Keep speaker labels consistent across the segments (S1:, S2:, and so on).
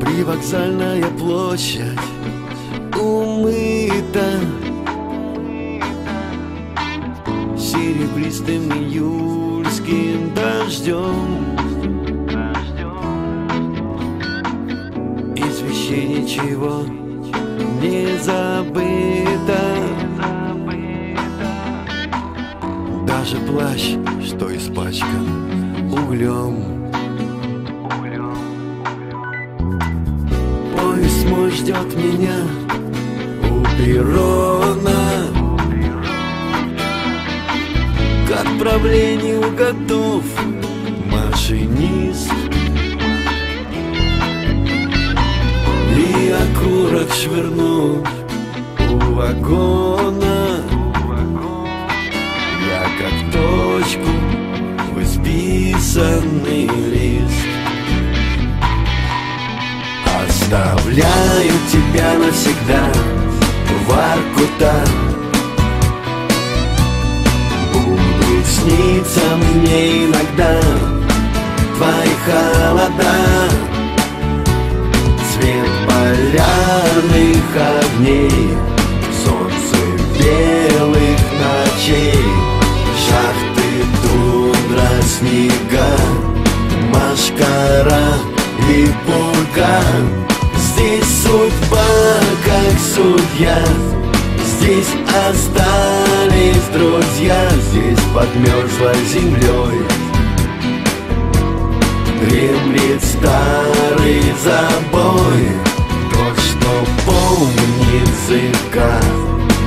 S1: Привокзальная площадь умыта серебристым июльским дождем. Из вещей ничего не забыто, даже плащ, что испачкан углем. Поезд мой ждет меня у перрона, к отправлению готов машинист. И окурок швырнул у вагона, я как точку в исписанный лист. Оставляю тебя навсегда в Воркута. Будут сниться мне иногда твои холода, цвет полярных огней, солнце белых ночей, шахты, тундра, снега, машкара и пурга. Здесь судьба как судья, здесь остались друзья, здесь под мерзлой землей дремлет старый забой, тот, что помнит зыка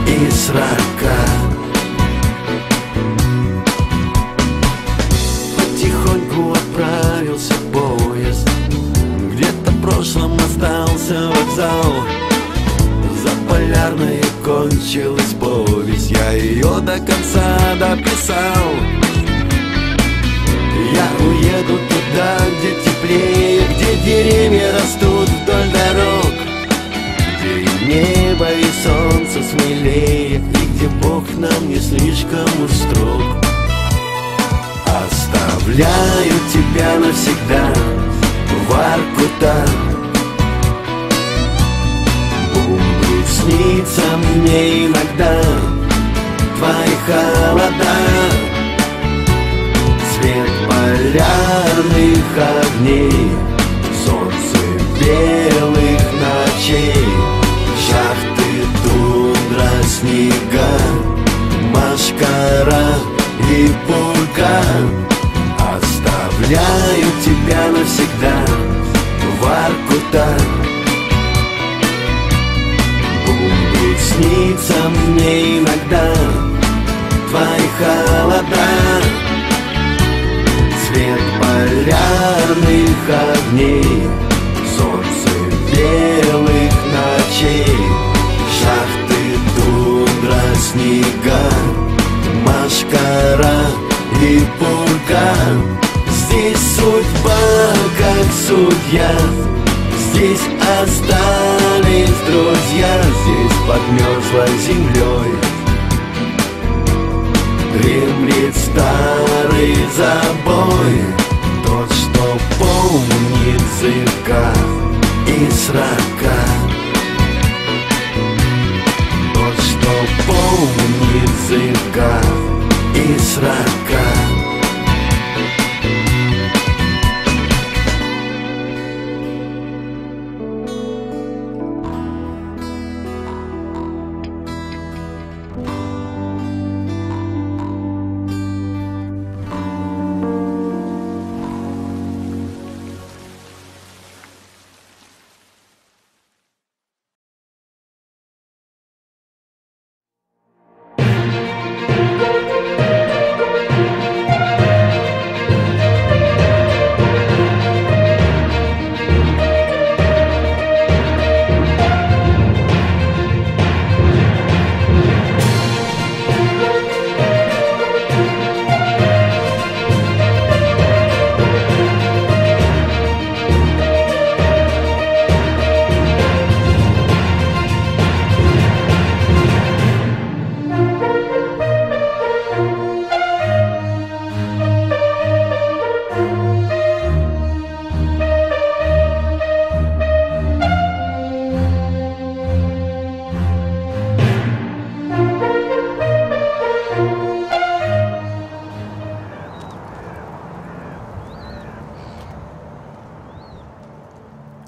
S1: и срока. Потихоньку отправился поезд, где-то в прошлом остался вокзал. За Полярной кончилась повесть, я ее до конца дописал. Я уеду туда, где теплее, где деревья растут вдоль дорог, где и небо, и солнце смелее, и где Бог нам не слишком уж строг. Оставляю тебя навсегда в Воркута. Будут сниться мне иногда твои холода, цвет полярных огней, солнце белых ночей, шахты, тундра, снега, машкара и пурга. Оставляю тебя навсегда в Воркута. Будут сниться мне иногда твои холода, цвет полярных огней, солнце белых ночей, шахты, тундра, снега, машкара и пурга. Здесь судьба как судья, здесь остались друзья, здесь под мерзлой землей дремлет старый забой, тот, что помнит зыка и срока, тот, что помнит зыка и срока.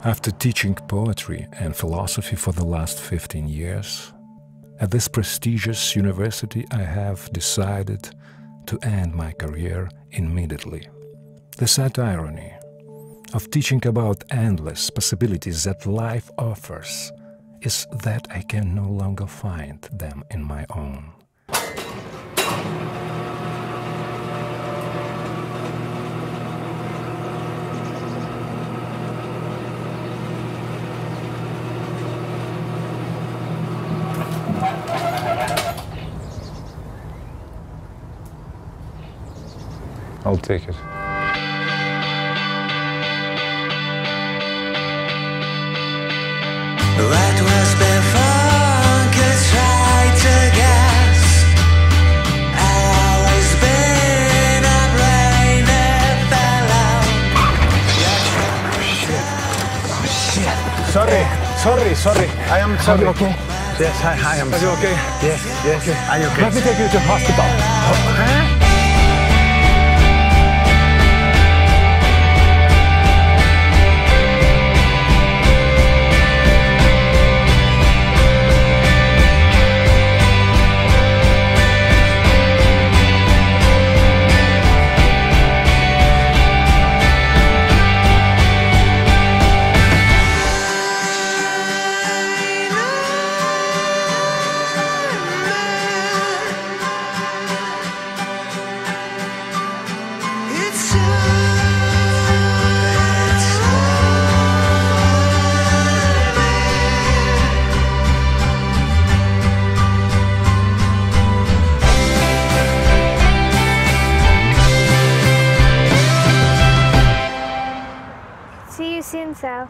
S2: After teaching poetry and philosophy for the last 15 years, at this prestigious university I have decided to end my career immediately. The sad irony of teaching about endless possibilities that life offers is that I can no longer find them in my own.
S3: I'll take it.
S1: What was before could try to guess. Always been a brainy fellow.
S3: Sorry. I am sorry.
S4: Are you okay?
S3: Yes, I am.
S4: Are you okay?
S3: Yes.
S4: Okay.
S3: Are you okay?
S4: Let me take you to hospital.
S3: Huh?
S5: See you soon, Sal.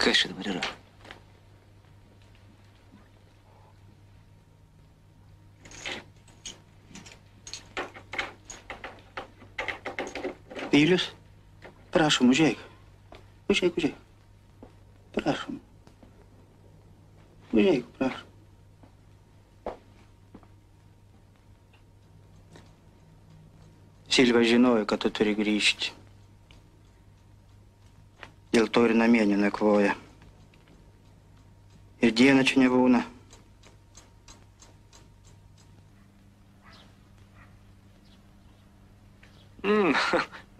S4: Kas čia dabar yra?
S5: Vylius, prašom, užeik. Užeik. Prašom. Užeik, prašom. Silva žinojo, kad tu turi grįžti. Dėl to ir namie nenakvoja. Ir dieną čia nebūna.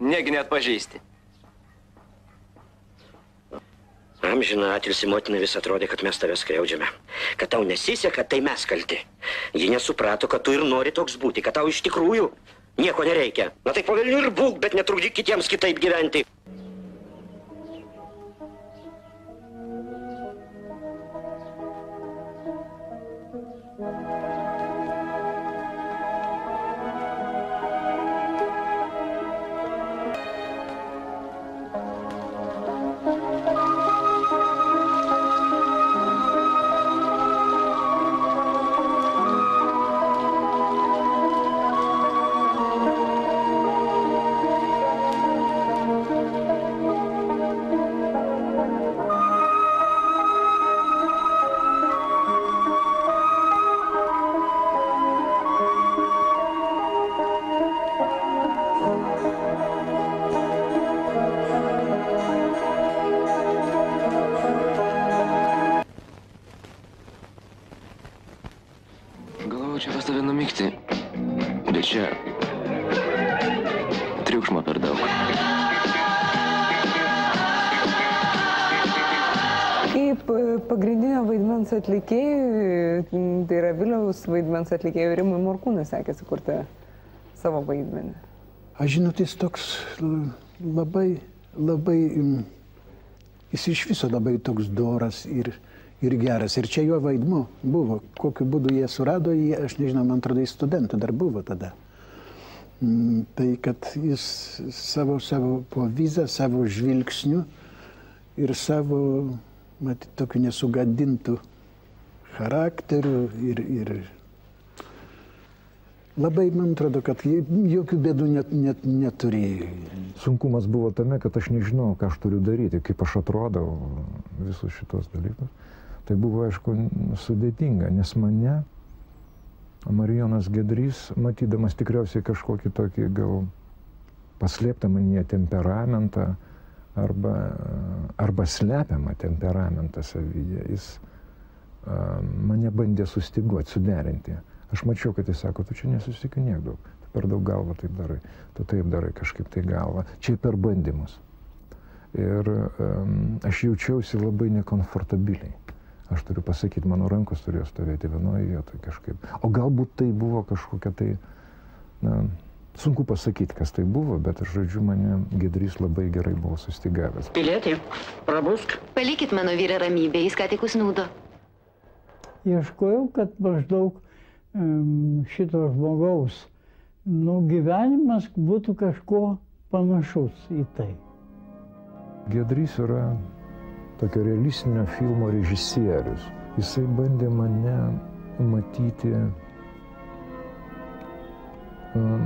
S4: Negi net pažįsti.
S6: Amžiną atilsį motina vis atrodė, kad mes tave skriaudžiame. Kad tau nesiseka, tai mes kalti. Ji nesuprato, kad tu ir nori toks būti, kad tau iš tikrųjų nieko nereikia. Na tai po velnių ir būk, bet netrukdyk kitiems kitaip gyventi.
S4: Čia pas tave numykti, bet čia triukšmo per daug.
S7: Kaip pagrindinio vaidmens atlikėjui, tai yra Viliaus vaidmens atlikėjui, Rimui Morkūnui sekėsi kurti savo vaidmenį.
S3: Aš žinot, jis toks labai, jis iš viso labai toks doras ir geras. Ir čia jo vaidmuo buvo. Kokiu būdu jie surado jį, aš nežinau, man atrodo, jis studentų dar buvo tada. Tai kad jis savo povizą, savo žvilgsnių ir savo, matyt, tokių nesugadintų charakterių ir labai, man atrodo, kad jokių bėdų neturėjo.
S2: Sunkumas buvo tame, kad aš nežinau, ką aš turiu daryti, kaip aš atrodau visus šitos dalykus. Tai buvo, aišku, sudėtinga, nes mane Marijonas Gedrys, matydamas tikriausiai kažkokį tokį gal paslėptą manyje temperamentą arba slepiamą temperamentą savyje, jis mane bandė sustyguoti, suderinti. Aš mačiau, kad jis sako, tu čia nesusikinėk daug, tu per daug galvą taip darai, tu taip darai kažkaip tai galvą, čia per bandymus. Ir aš jaučiausi labai nekomfortabiliai. Aš turiu pasakyti, mano rankos turėjo stovėti vienoje vietoje kažkaip. O galbūt tai buvo kažkokia tai, na, sunku pasakyti, kas tai buvo, bet aš žodžiu, mane Gedrys labai gerai buvo sustigavęs.
S6: Pilietė, prabusk.
S8: Palikit mano vyrą ramybę, jis ką tik užsnūdo.
S9: Ieškojau, kad maždaug šito žmogaus gyvenimas būtų kažko panašus į tai.
S2: Gedrys yra tokio realistinio filmo režisierius. Jisai bandė mane matyti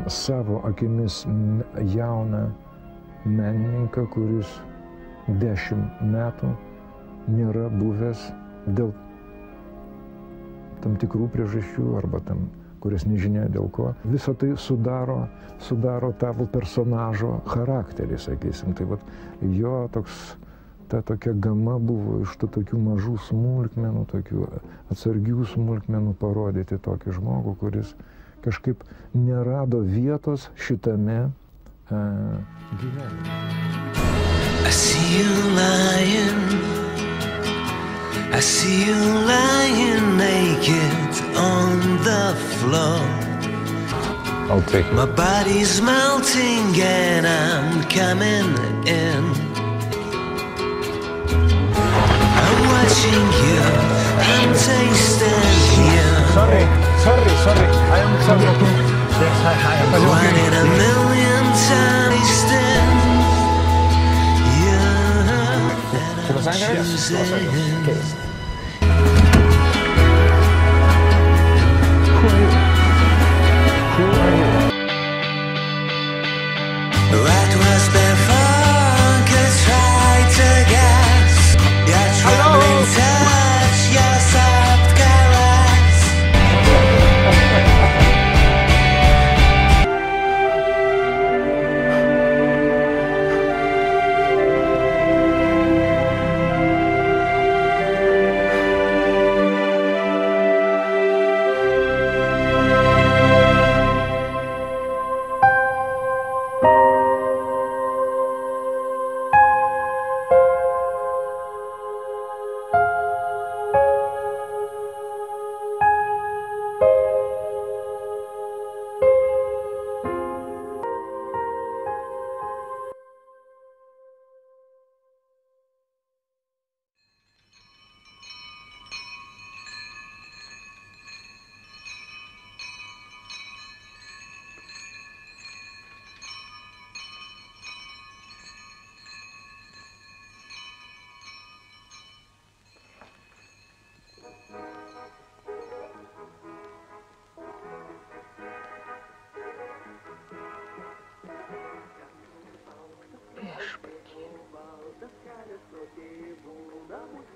S2: savo akimis jauną menininką, kuris 10 metų nėra buvęs dėl tam tikrų priežasčių arba tam, kuris nežinia dėl ko. Visą tai sudaro tavo personažo charakterį, sakysim. Tai vat jo ta tokia gama buvo iš tų tokių mažų smulkmenų, tokių atsargių smulkmenų parodyti tokį žmogų, kuris kažkaip nerado vietos šitame gyvenime.
S1: I see you lying naked on the floor.
S2: I'll take it.
S1: My body's melting and I'm coming in. I'm watching you, I'm tasting you.
S3: Sorry. I am sorry. Yes, I am sorry.
S1: One in a million times tasting you.
S2: Los Angeles? Los Angeles. Okay. Who are you?
S1: What was before could try to guess. Your trembling touch, your soft caress.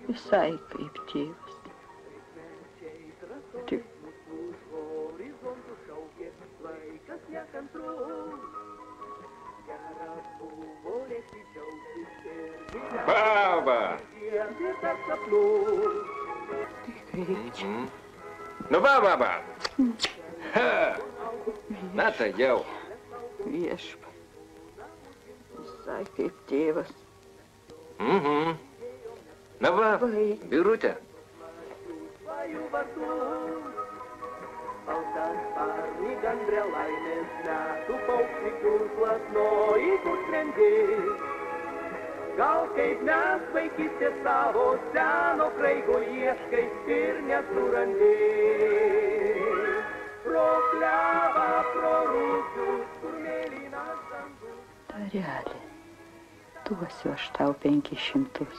S10: Visai kaip tėvas. Tik.
S11: Baba! Nu va, baba! Ha! Na tai jau.
S10: Viešpa. Visai kaip tėvas.
S11: Na va, Birutė.
S1: Gal kaip mes vaikystė savo seno kraigo ieškai ir nesurandi. Pro klevą, pro rūsius, kur mėlynas dangus.
S10: Darelė, duosiu aš tau 500.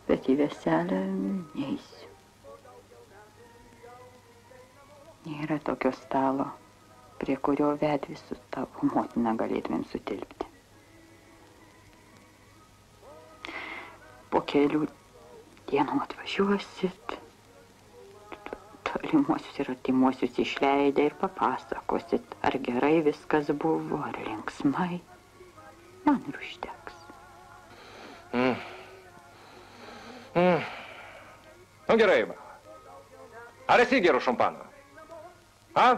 S10: Bet į veselę neisiu. Nėra tokio stalo, prie kurio vedvi su tavo motina galėtumėm sutilpti. Po kelių dienų atvažiuosit, tolimuosius ir artimuosius išleidę ir papasakosit, ar gerai viskas buvo, ar linksmai. Man ir užteks.
S11: Nu gerai, va. Ar esi gerų šampano? A?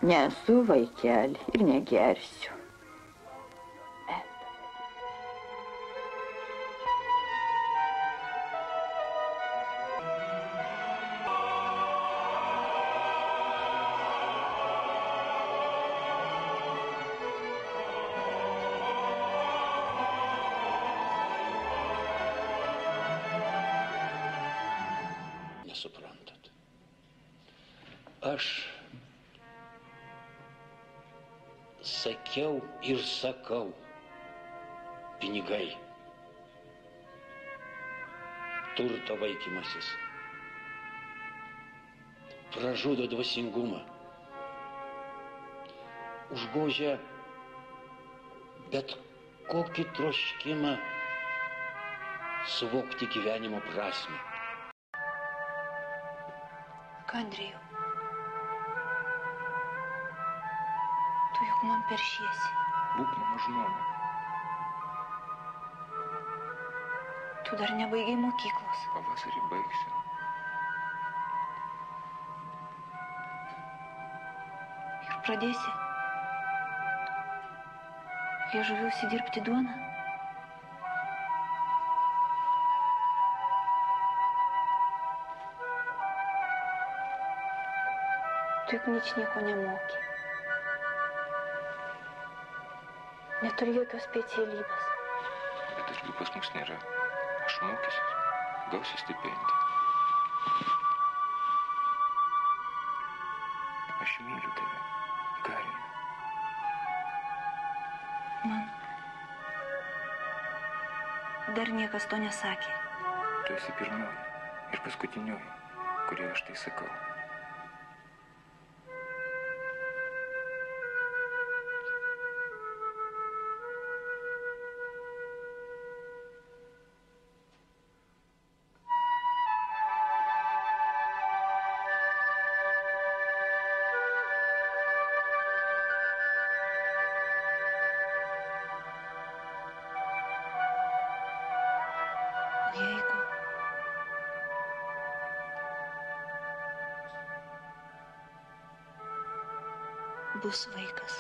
S10: Nesu vaikeli ir negersiu.
S12: Nesuprantat. Aš sakiau ir sakau, pinigai, turto vaikymasis, pražudo dvasingumą, užgožia bet kokį troškimą suvokti gyvenimo prasmę.
S13: Andrėjau, tu juk man peršiesi.
S2: Būk mano žmona.
S13: Tu dar nebaigai mokyklos.
S2: Pavasarį baigsiu.
S13: Ir pradėsi liežuviu užsidirbti duoną. Tu juk ničnieko nemoki. Neturi jokios specialybės.
S2: Bet irgi pas mus nėra. Aš mokysiu, gausiu stipendiją. Aš myliu tave, Karina.
S13: Man dar niekas to nesakė.
S2: Tu esi pirmoji ir paskutinioji, kurie aš tai sakau.
S13: Jeigu bus vaikas,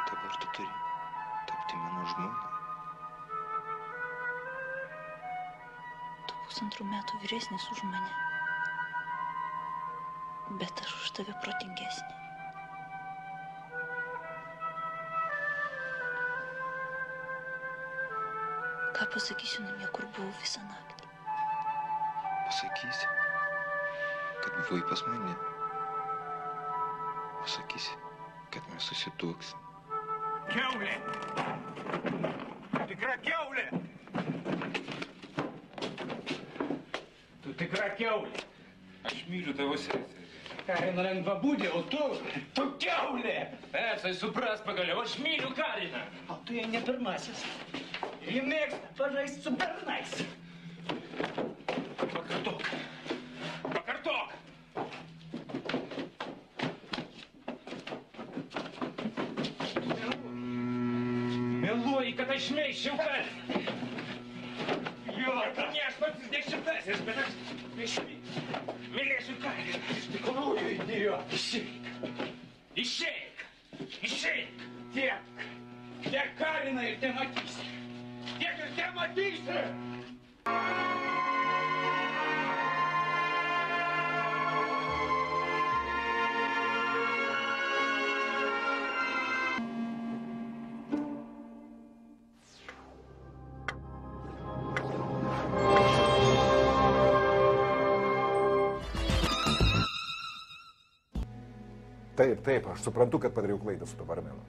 S14: dabar tu turi tapti mano žmona.
S13: tu 1,5 metų vyresnis už mane, bet aš už tave protingesnė. Ką pasakysiu namie, kur buvau visą naktį?
S14: Pasakysi, kad buvai pas mane. Pasakysi, kad mes susituoksim.
S11: Kiaulė! Tikra kiaulė! Tu tikra kiaulė!
S2: Aš myliu tavo seserį.
S11: Karina lengvabūdė, o tu kiaulė! Esai, supras pagaliau, aš myliu Kariną. O tu jai ne pirmasis. Ji mėgsta pažaisti su bernais. Pakartok. Pakartok. Meluoji, kad aš mėgščiau Kariną. Jo, kad ne aš pats 10-asis, bet aš mylėsiu Kariną. Iš tikrųjų, idiot. Išeik. Išeik. Išeik. Tiek Kariną ir te matysi. Tiek ir te matysi!
S2: Taip, aš suprantu, kad padariau klaidą su to barmenu.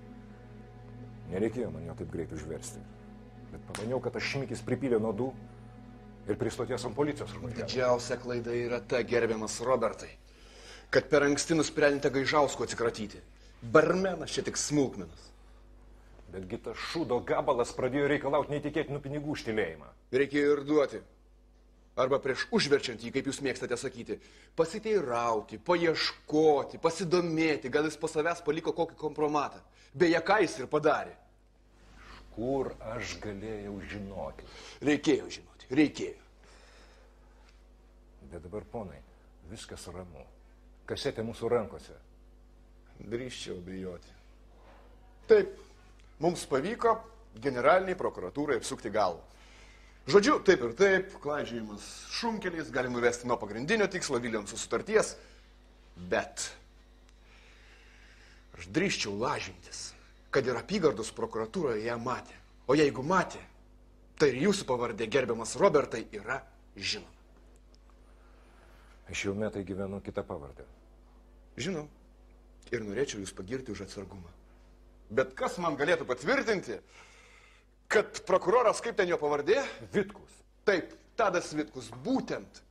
S2: Nereikėjo man jo taip greit užversti. Bet pamaniau, kad tas šmikis pripylė nuodų ir prie stoties ant policijos žmonių.
S15: Didžiausia klaida yra ta, gerbiamas Robertai, kad per anksti nusprendėte Gaižausko atsikratyti. Barmenas čia tik smulkmenas.
S2: Betgi tas šūdo gabalas pradėjo reikalauti neįtikėtinų pinigų užtilėjimą.
S15: Reikėjo ir duoti. Arba prieš užverčiant jį, kaip jūs mėgstate sakyti, pasiteirauti, paieškoti, pasidomėti, gal jis po savęs paliko kokį kompromatą. Beje, ką jis ir padarė.
S2: Kur aš galėjau žinoti?
S15: Reikėjo žinoti, reikėjo.
S2: Bet dabar, ponai, viskas ramu. Kasetė mūsų rankose.
S15: Drįsčiau bijoti. Taip, mums pavyko generaliniai prokuratūrai apsukti galvą. Žodžiu, taip ir taip, klaidžiojimas šunkeliais gali nuvesti nuo pagrindinio tikslo Viljamso sutarties, bet aš drįsčiau lažintis, kad ir apygardos prokuratūroje ją matė. O jeigu matė, tai ir jūsų pavardė, gerbiamas Robertai, yra žinoma.
S2: Aš jau metai gyvenu kitą pavardę.
S15: Žinau. Ir norėčiau jūs pagirti už atsargumą. Bet kas man galėtų patvirtinti, kad prokuroras, kaip ten jo pavardė?
S2: Vitkus.
S15: Taip, Tadas Vitkus, būtent.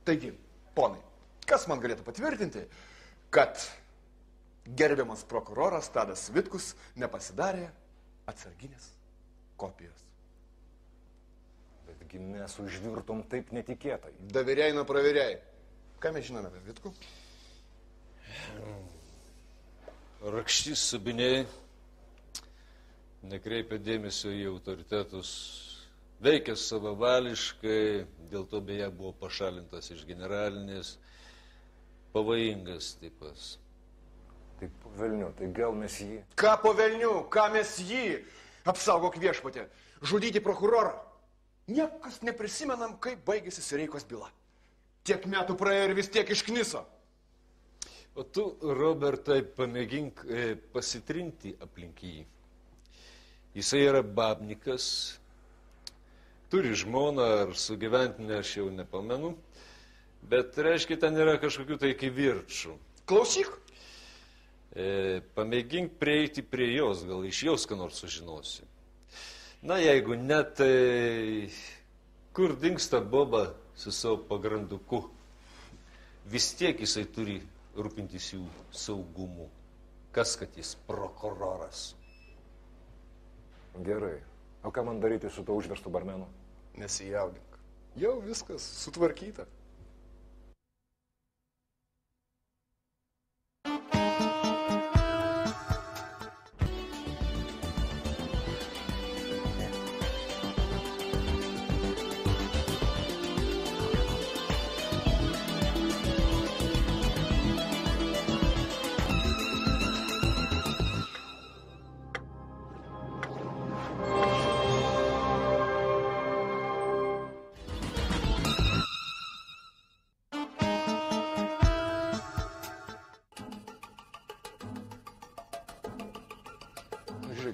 S15: Taigi, ponai, kas man galėtų patvirtinti, kad gerbiamas prokuroras Tadas Vitkus nepasidarė atsarginės kopijos?
S2: Betgi mes užvirtom taip netikėtai.
S15: Daviriai nuo praviriai. Ką mes žinome apie Vitkų?
S16: Rakštys subiniai, nekreipia dėmesio į autoritetus, veikia savavališkai, dėl to beje buvo pašalintas iš generalinės, pavojingas tipas.
S2: Tai po velniu, tai gal mes jį...
S15: Ką po velniu, ką mes jį? Apsaugok viešpatė, žudyti prokurorą. Niekas neprisimenam, kaip baigėsi Sireikos byla. Tiek metų praėjo ir vis tiek iškniso.
S16: O tu, Robertai, pamėgink pasitrinti aplink jį. Jisai yra babnikas, turi žmoną ar sugyventinę, aš jau nepamenu. Bet reiškia, ten yra kažkokių tai kivirčų.
S15: Klausyk.
S16: Pamėgink prieiti prie jos, gal iš jos ką nors sužinosi. Na, jeigu ne, tai kur dingsta Boba su savo pagranduku? Vis tiek jisai turi rūpintis jų saugumu. Kas, kad jis prokuroras?
S2: Gerai. O ką man daryti su to užverstu barmenu?
S15: Nesijaudink. Jau viskas sutvarkyta.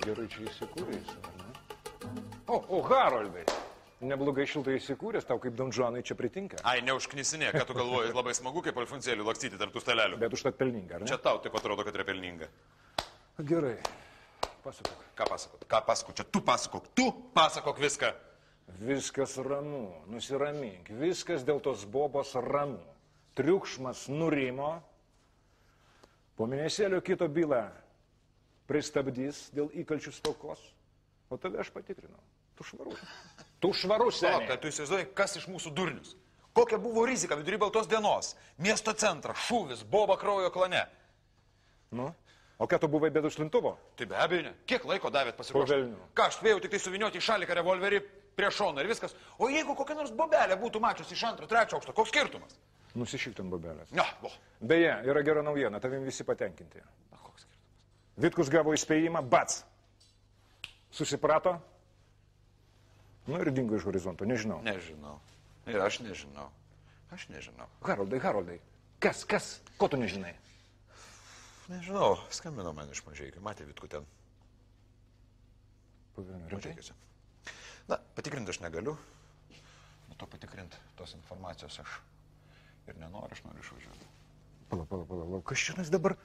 S2: Gerai čia įsikūrėjus, ar ne? O, Haroldai, neblogai šiltai įsikūręs, tau kaip donžuanai čia pritinka.
S17: Ai, neužknisinė, ką tu galvoji, labai smagu kaip alfonsėlių lakstyti tarp tų stalelių.
S2: Bet užtat pelninga, ar ne?
S17: Čia tau taip atrodo, kad yra pelninga.
S2: Gerai, pasakok.
S17: Ką pasakot? Ką pasakot? Čia tu pasakok viską.
S2: Viskas ramu, nusiramink, viskas dėl tos Bobos ramu. Triukšmas nurimo, po mėnesėlio kito bylą pristabdys dėl įkalčių stokos, o tave aš patikrinau. Tu švarus. Tu švarus, seniai.
S17: Palauk, tu įsivaizduoji, kas iš mūsų durnius? Kokia buvo rizika vidury baltos dienos? Miesto centras, šūvis, Boba kraujo klane.
S2: Nu, o ką tu buvai be dušlintuvo?
S17: Tai be abejo ne. Kiek laiko davėt pasiruošti? Ką, aš spėjau tik tai suvinioti į šaliką revolverį prie šono ir viskas. O jeigu kokia nors bobelė būtų mačius iš 2, 3 aukšto, koks skirtumas?
S2: Nusišyk ten bobelės.
S17: Na, bo.
S2: Beje, yra gera naujiena, tavim visi patenkinti. Vitkus gavo įspėjimą, bats. Susiprato? Nu ir dingo iš horizonto, nežinau.
S17: Nežinau. Ir aš nežinau. Aš nežinau.
S2: Haroldai. Kas? Ko tu nežinai?
S17: Nežinau, skambino man iš Mažeikių. Matė Vitkų ten. Mažeikiuose. Na, patikrinti aš negaliu. Bet to patikrinti tos informacijos aš ir nenoriu, aš noriu išvažiuoti.
S2: Pala. Kas šiandien dabar?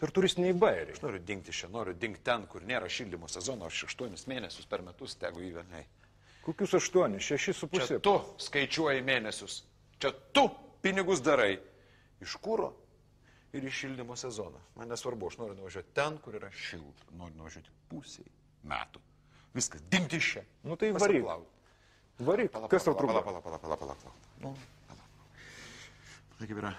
S2: Per turistiniai bairiai.
S17: Aš noriu dingti čia, noriu dingti ten, kur nėra šildymo sezono, aš 8 mėnesius per metus tegu į Velniai.
S2: Kokius 8? 6,5?
S17: Čia tu skaičiuoji mėnesius. Čia tu pinigus darai. Iš kuro ir iš šildymo sezono. Man nesvarbu, aš noriu nuvažiuoti ten, kur yra šilta. Noriu nuvažiuoti pusiai metų. Viskas, dingti iš čia.
S2: Nu tai varyk. Varyk. Kas tau trūko?
S17: Pala. Nu, pala. Tai kaip yra...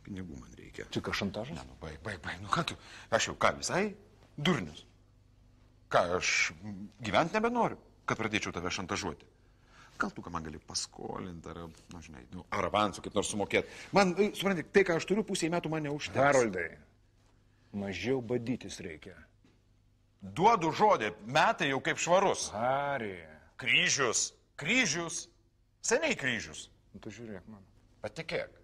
S17: Pinigų man reikia.
S2: Čia ką, šantažas?
S17: Ne, nu, baig. Nu, ką tu? Aš jau ką, visai durnius. Ką, aš gyventi nebenoriu, kad pradėčiau tave šantažuoti. Gal tu ką man gali paskolinti, ar, nu, žinai, ar avansų kaip nors sumokėti. Man, supranti, tai, ką aš turiu, pusėj metų man neužteks.
S2: Haroldai, mažiau badytis reikia.
S17: Duodu žodį, metai jau kaip švarus.
S2: Hari.
S17: Kryžius. Seniai kryžius.
S2: Nu, tu žiūrėk man.
S17: Patikėk.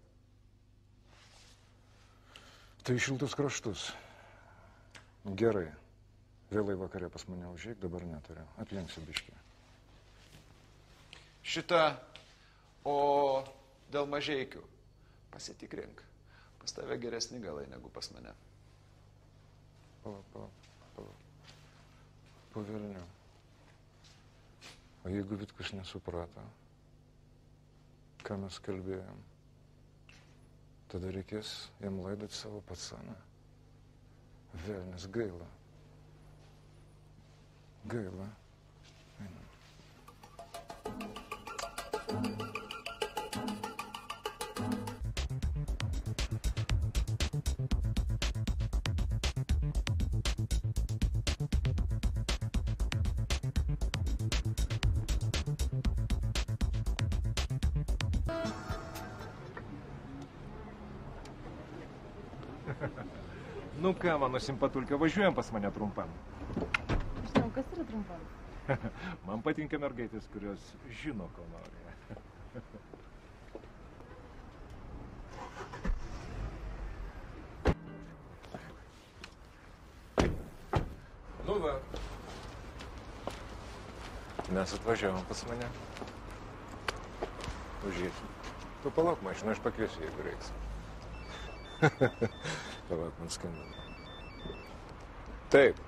S2: Tai šiltus kraštus. Gerai. Vėlai vakarė pas mane užeik, dabar neturiu. Aplenksiu biškį.
S17: Šitą, o dėl Mažeikių pasitikrink. Pas tave geresni galai negu pas mane.
S2: Pala. Po velnių. O jeigu Vitkus nesuprato, ką mes kalbėjom, tada reikės jam laidoti savo patsaną. Velnis, gaila. Einam. Nu ką, mano simpatulka, važiuojam pas mane trumpam.
S18: Žinau, kas yra trumpam?
S2: Man patinka mergaitės, kurios žino, ko nori. Nu va. Mes atvažiavom pas mane. Užėsim. Tu palauk, mašina, aš pakviesiu, jeigu reiks. Palauk, man skambina. Taip.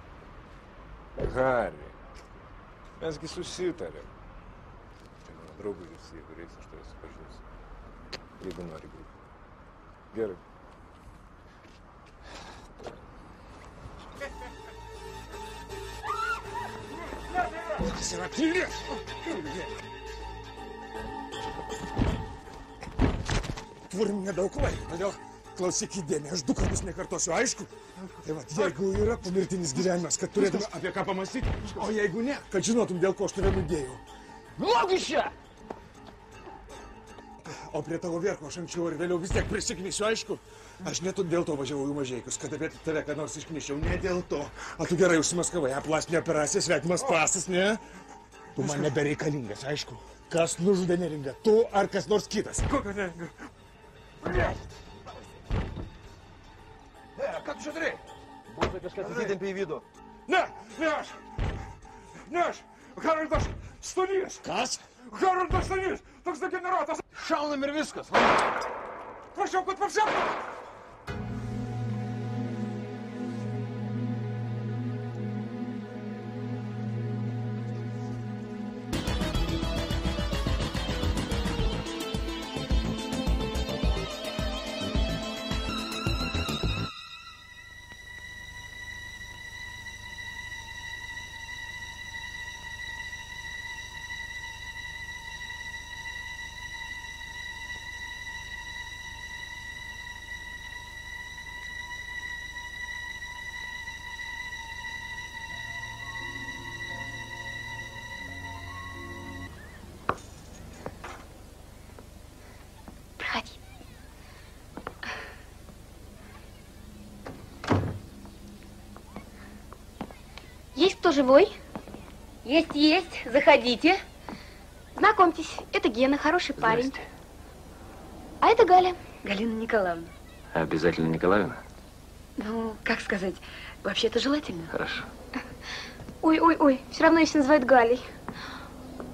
S2: Harry. Mesgi susitarėm. Tai mano draugas, jeigu reiks, aš tave supažinsiu. Jeigu nori būti. Gerai.
S11: Jis yra pilės. Turim nedaug laiko, todėl klausyk įdėmė, aš 2 kartus nekartosiu, aišku? Tai va, jeigu yra pomirtinis gyvenimas, kad turėtume apie ką pamastyti, o jeigu ne, kad žinotum, dėl ko aš tave nudėjau. Lauk iš čia! O prie tavo vierko aš anksčiau ir vėliau vis tiek prisiknysiu, aišku? Aš ne dėl to važiavau į Mažeikius, kad apie tave ką nors išknyščiau, ne dėl to. O tu gerai užsimaskavai, plastinė operacija, svetimas pasas, ne? Tu man nebereikalingas, aišku. Kas nužudė Neringą, tu ar kas nors kitas? Kokio Neringa? Ką tu čia darai?
S14: Būtų kažkas įsitempė į vidų.
S11: Ne, ne aš! Ne aš! Haroldas Stonys! Kas? Haroldas Stonys! Toks degeneratas!
S14: Šaunam ir viskas!
S11: Prašau, kad pašėptų!
S19: Есть кто живой? Есть. Заходите. Знакомьтесь, это Гена, хороший парень. А это Галя.
S20: Галина Николаевна.
S21: Обязательно Николаевна?
S20: Ну, как сказать, вообще-то желательно.
S21: Хорошо.
S19: Ой, все равно ее все называют Галей.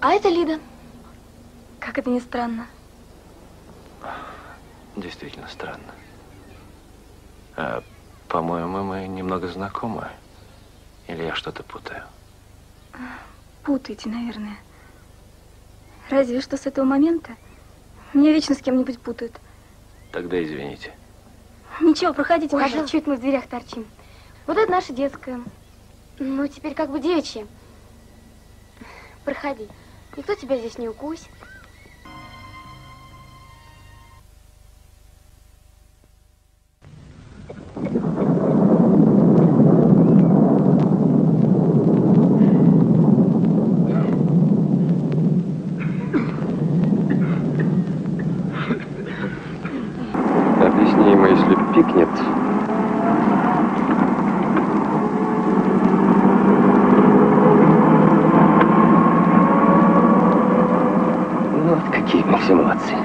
S19: А это Лида.
S20: Как это ни странно.
S21: Действительно странно. По-моему, мы немного знакомы. Или я что-то путаю?
S20: Путаете, наверное. Разве что с этого момента меня вечно с кем-нибудь путают.
S21: Тогда извините.
S20: Ничего, проходите,
S19: Ой,
S20: пожалуйста.
S19: чуть мы в дверях торчим. Вот это наша детская. Ну, теперь как бы девичья. Проходи. Никто тебя здесь не укусит.
S21: Объяснимо, если пикнет. Ну, вот какие мы все молодцы.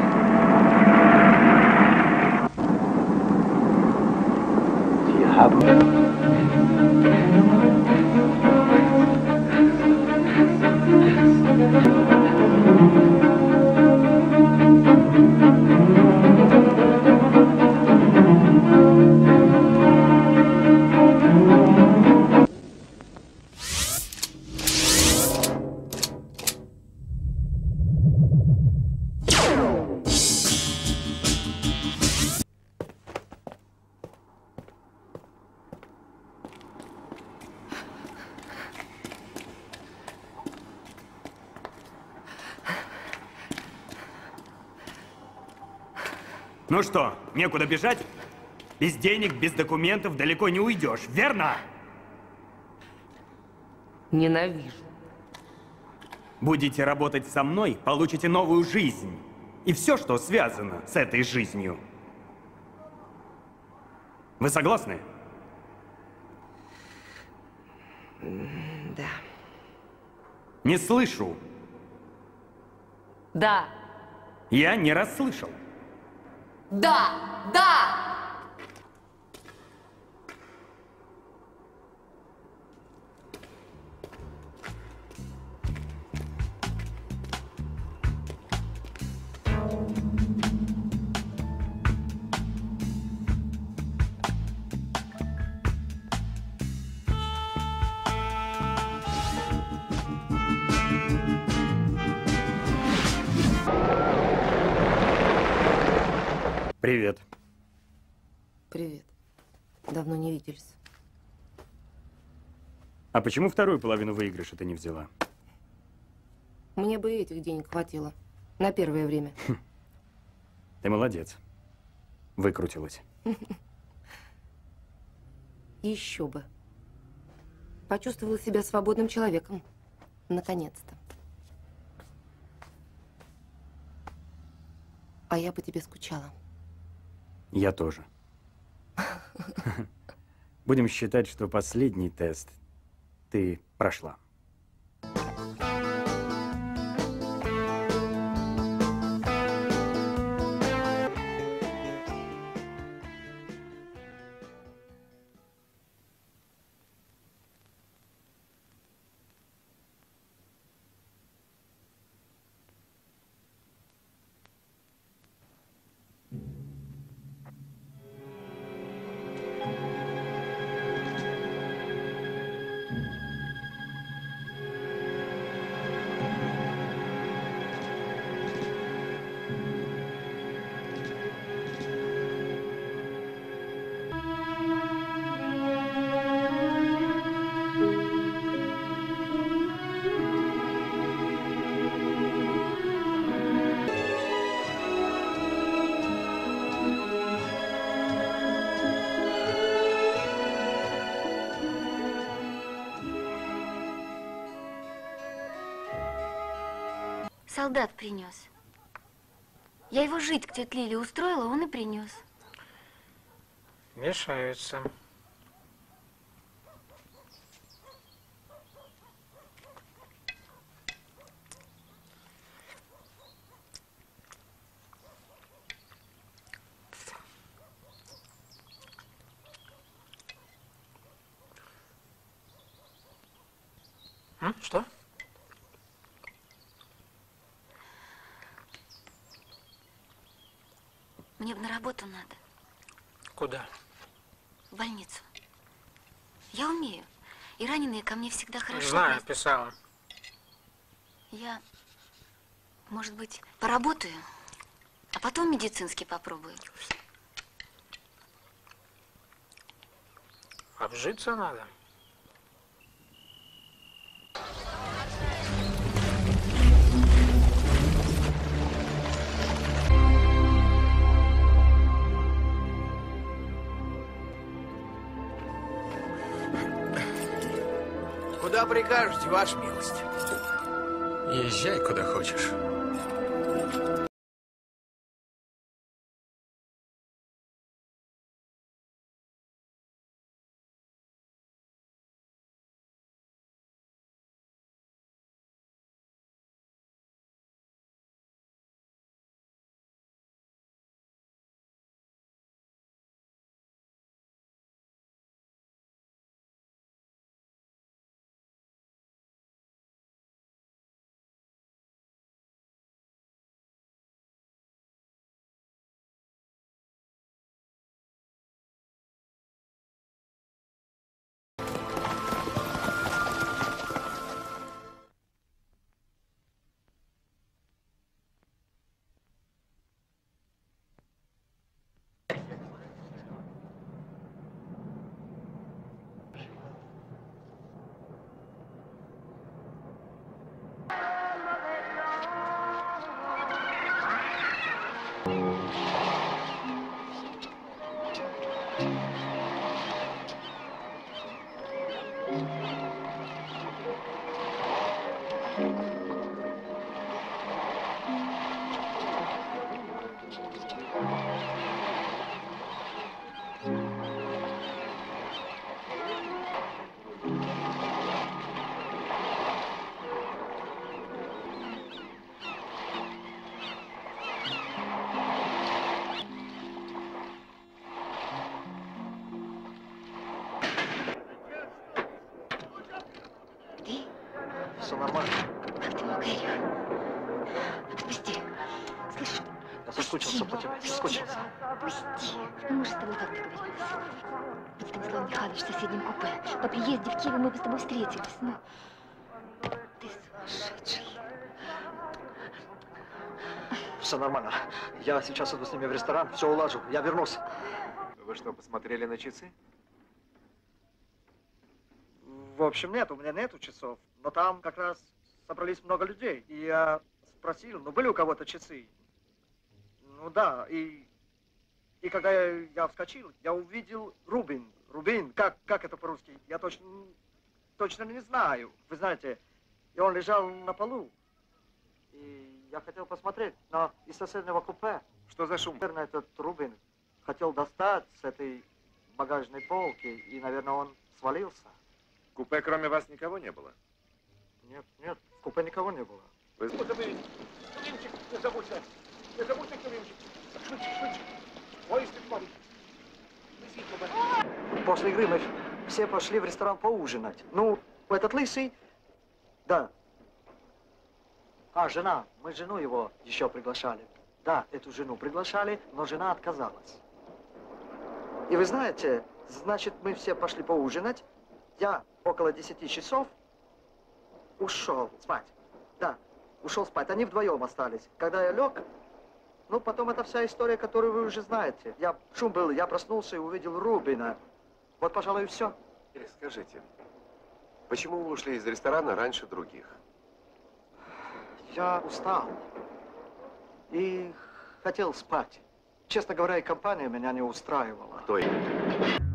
S22: Ну что, некуда бежать? Без денег, без документов далеко не уйдешь, верно?
S23: Ненавижу.
S22: Будете работать со мной, получите новую жизнь. И все, что связано с этой жизнью. Вы согласны?
S23: Да.
S22: Не слышу.
S23: Да.
S22: Я не расслышал.
S23: Да! Да!
S22: Привет.
S23: Привет. Давно не виделись.
S22: А почему вторую половину выигрыша ты не взяла?
S23: Мне бы этих денег хватило. На первое время.
S22: Ты молодец. Выкрутилась.
S23: Еще бы. Почувствовала себя свободным человеком. Наконец-то. А я по тебе скучала.
S22: Я тоже. Будем считать, что последний тест ты прошла.
S19: Солдат принес. Я его жить к тете Лиле устроила, он и принес.
S4: Мешаются. Что?
S19: Мне бы на работу надо.
S4: Куда?
S19: В больницу. Я умею. И раненые ко мне всегда хорошо.
S4: Знаю, писала.
S19: Я, может быть, поработаю, а потом медицинский попробую.
S4: Обжиться надо.
S5: Куда прикажете, ваша милость?
S4: Езжай, куда хочешь.
S19: Все нормально. Как ты мог, Эрик? Отпусти. Слышишь?
S4: Я соскучился по тебе. Соскучился.
S19: Отпусти. Ну, мы же с тобой как договорились. Под Станиславом Михайлович в соседнем купе. По приезде в Киев мы бы с тобой встретились. Ну, ты сумасшедший.
S6: Все нормально. Я сейчас иду с ними в ресторан, все улажу. Я вернусь.
S7: Вы что, посмотрели на часы?
S6: В общем, нет, у меня нету часов. Но там как раз собрались много людей. И я спросил, ну были у кого-то часы? Ну да, и когда я вскочил, я увидел Рубин. Рубин, как это по-русски? Я точно не знаю. Вы знаете, и он лежал на полу. И я хотел посмотреть, но из соседнего купе.
S7: Что за шум?
S6: Наверное, этот Рубин хотел достать с этой багажной полки, и, наверное, он свалился.
S7: В купе кроме вас никого не было?
S6: Нет, в купе никого не было.
S7: Вы...
S5: Климчик, не забудьте! Не забудьте, Климчик! Швидше! Поезд відходить! Несіть тебе!
S6: После игры мы все пошли в ресторан поужинать. Ну, этот лысый... Да. А, жена. Мы жену его еще приглашали. Да, эту жену приглашали, но жена отказалась. И вы знаете, значит, мы все пошли поужинать. Я около 10 часов ушел спать. Да, ушел спать. Они вдвоем остались. Когда я лег, ну, потом это вся история, которую вы уже знаете. Шум был, я проснулся и увидел Рубина. Вот, пожалуй, и все.
S7: Скажите, почему вы ушли из ресторана раньше других?
S6: Я устал и хотел спать. Честно говоря, и компания меня не устраивала.
S7: Кто именно?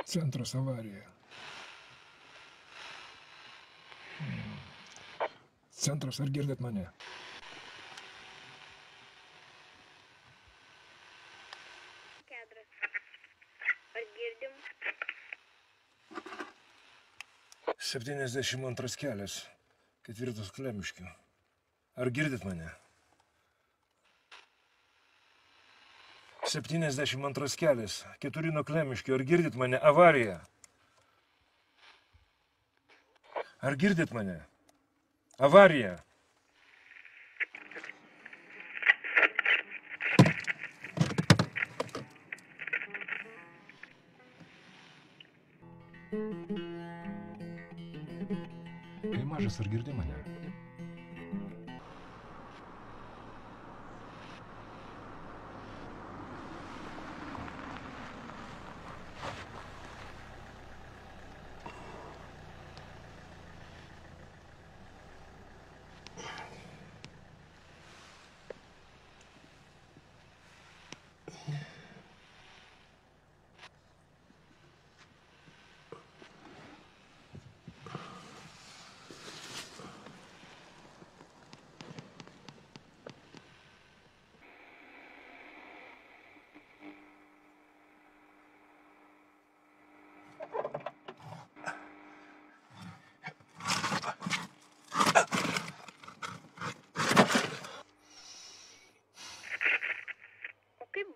S2: Центрус, авария. Центрус, ar girdat mane?
S19: Ar girdim?
S2: 72 kelias, ketvirtas Klemiškių. Ar girdit mane? 72 kelias, 4 nuo Klemiškių. Ar girdit mane? Avarija. Ar girdit mane? Avarija. Kai mažas, ar girdi mane?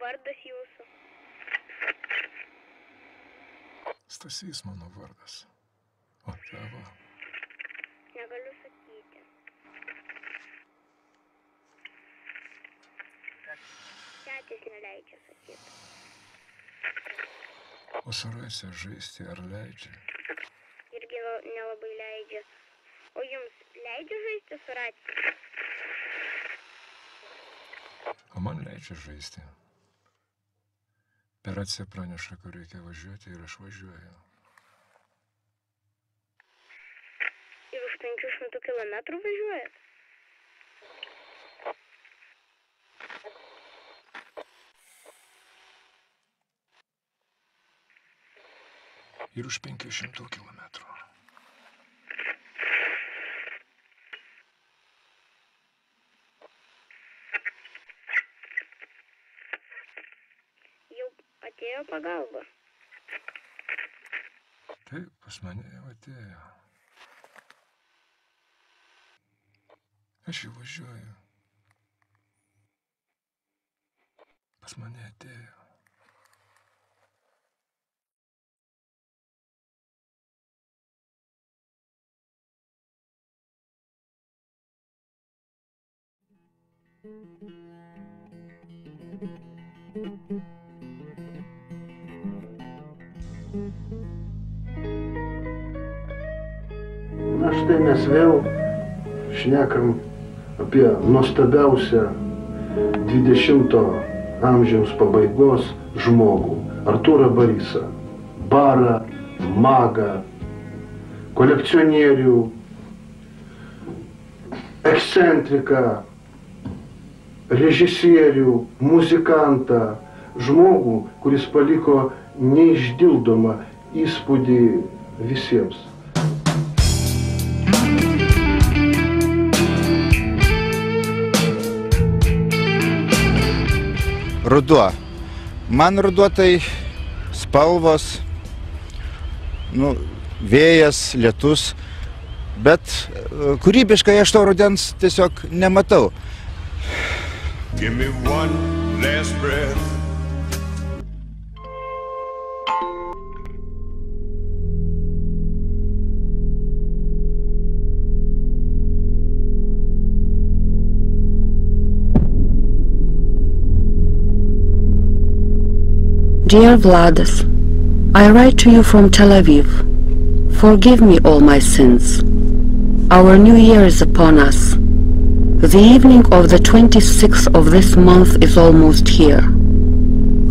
S3: vardas jūsų?
S2: Stasys mano vardas. O tavo?
S3: Negaliu sakyti. Tetis neleidžia sakyti.
S2: O saraise žaisti ar leidžia?
S3: Irgi nelabai leidžia. O jums leidžia žaisti su racija?
S2: O man leidžia žaisti. Per raciją praneša, kur reikia važiuoti ir aš važiuoju.
S3: Ir už 500 kilometrų važiuojat?
S2: Ir už 500 kilometrų.
S3: Jau atėjo pagalba.
S2: Taip, pas mane jau atėjo. Aš jau važiuoju. Pas mane atėjo.
S8: Na štai mes vėl šnekam apie nuostabiausią 20-ojo amžiaus pabaigos žmogų Artūrą Barisą. Barą, magą, kolekcionierių, ekscentriką, režisierių, muzikantą, žmogų, kuris paliko neišdildomą įspūdį visiems.
S9: Ruduo. Man ruduo tai spalvos, vėjas, lietus, bet kūrybiškai aš to rudens tiesiog nematau.
S1: Give me one last breath.
S24: Dear Vladas, I write to you from Tel Aviv. Forgive me all my sins. Our new year is upon us. The evening of the 26th of this month is almost here.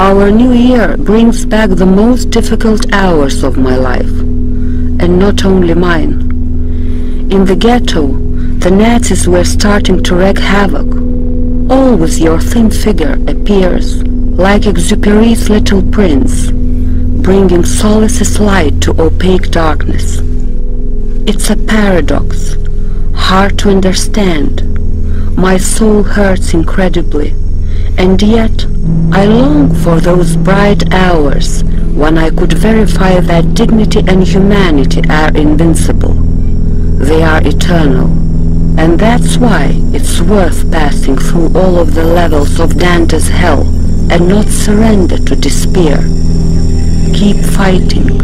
S24: Our new year brings back the most difficult hours of my life, and not only mine. In the ghetto, the Nazis were starting to wreak havoc. Always your thin figure appears, like Exupéry's Little Prince, bringing solace's light to opaque darkness. It's a paradox, hard to understand. My soul hurts incredibly, and yet I long for those bright hours when I could verify that dignity and humanity are invincible. They are eternal, and that's why it's worth passing through all of the levels of Dante's hell and not surrender to despair. Keep fighting.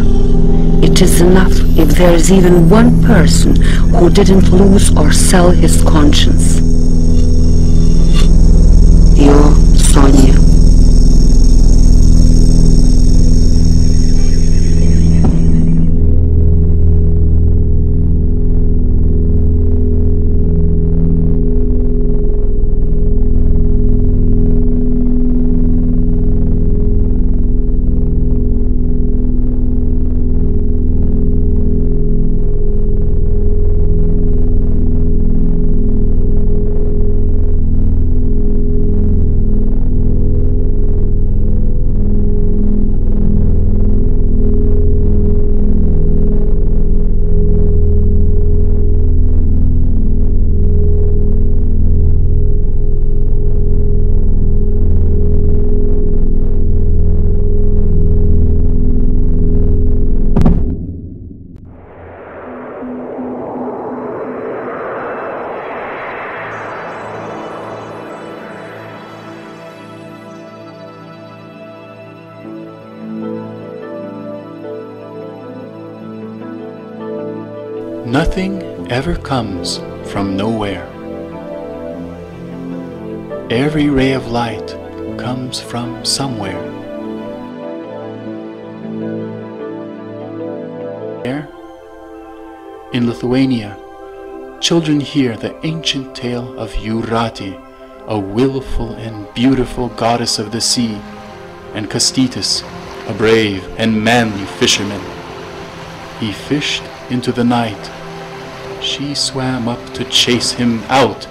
S24: It is enough if there is even one person who didn't lose or sell his conscience. Your Sonia.
S10: Nothing ever comes from nowhere. Every ray of light comes from somewhere. In Lithuania, children hear the ancient tale of Jūratė, a willful and beautiful goddess of the sea, and Kastytis, a brave and manly fisherman. He fished into the night. She swam up to chase him out,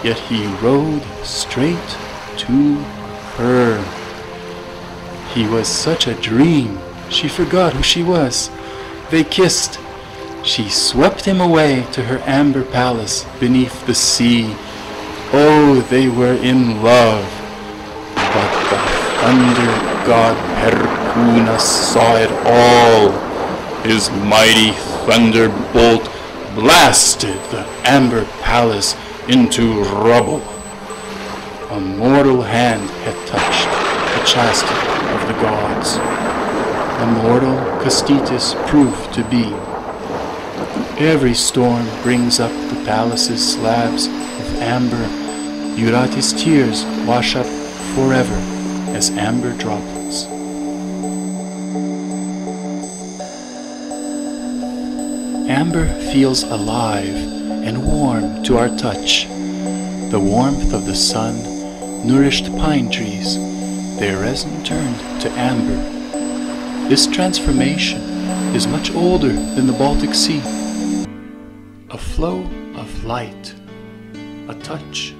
S10: yet he rowed straight to her. He was such a dream, she forgot who she was. They kissed. She swept him away to her amber palace beneath the sea. Oh, they were in love. But the thunder god Perkūnas saw it all. His mighty thunderbolt blasted the amber palace into rubble. A mortal hand had touched the chastity of the gods. A mortal Kastytis proved to be. Every storm brings up the palace's slabs of amber. Jūratė's tears wash up forever as amber droplets. Amber feels alive and warm to our touch. The warmth of the sun nourished pine trees. Their resin turned to amber. This transformation is much older than the Baltic Sea. A flow of light, a touch.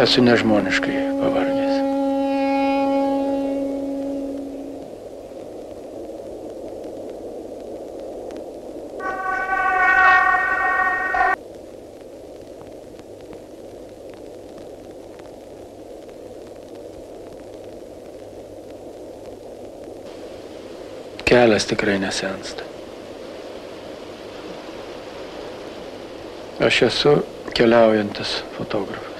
S21: Esu nežmoniškai pavargęs. Kelias tikrai nesensta. Aš esu keliaujantis fotografas.